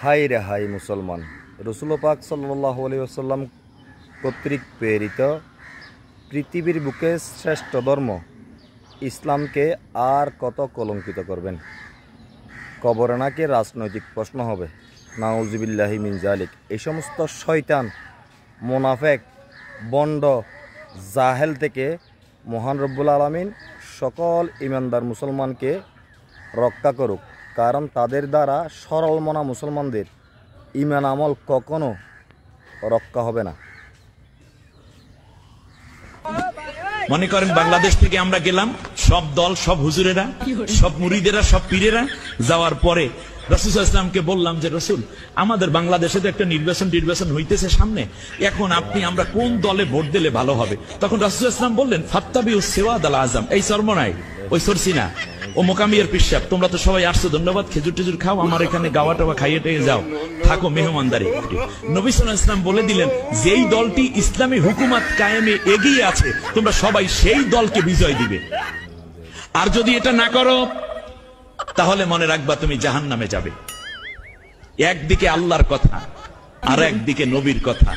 High রে high মুসলমান, রসুল পাক সাল্লাল্লাহু আলাইহি ওয়াসাল্লাম কর্তৃক প্রেরিত পৃথিবীর বুকে শ্রেষ্ঠ ধর্ম ইসলামকে আর কত কলঙ্কিত করবেন? কবরে নাকি রাজনৈতিক প্রশ্ন হবে? নাউজুবিল্লাহি মিন জালিক। এই সমস্ত শয়তান, মুনাফেক, বন্ড, জাহেল থেকে মহান রব্বুল আলামিন সকল ইমানদার মুসলমানকে রক্ষা করুক। কারণ তাদের দ্বারা সরল মনা মুসলমানদের ইমান আমল কখনো রক্ষা হবে না। মনে করেন বাংলাদেশ থেকে আমরা গেলাম, সব দল, সব হুজুরেরা, সব মুরিদেরা, সব পীরেরা যাওয়ার পরে রাসূল সাল্লাল্লাহু আলাইহি ওয়াসাল্লামকে বললাম যে রসুল, আমাদের বাংলাদেশে তো একটা নির্বাচন হইতেছে সামনে, এখন আমরা কোন দলে ভোট দিলে ভালো হবে? তখন রাসূল সাল্লাল্লাহু আলাইহি ওয়াসাল্লাম বললেন, ফাত্তাবিউস সিওয়াদাল আযম। এই চরমনাই, ওই সরসিনা, ও মোকামিয়ার পিসাব, তোমরা তো সবাই আসছো, ধন্যবাদ, খেজুর টেজুর খাও, আমার এখানে গাওয়া টাওয়া খাইয়ে টেয়ে যাও, থাকো মেহমানদারি। নবী সাল্লাল্লাহু আলাইহি ওয়াসাল্লাম বলে দিলেন, যেই দলটি ইসলামী হুকুমত কায়েমে এগিয়ে আছে তোমরা সবাই সেই দলকে বিজয় দিবে, আর যদি এটা না করো তাহলে মনে রাখবা তুমি জাহান্নামে যাবে। একদিকে আল্লাহর কথা আর একদিকে নবীর কথা।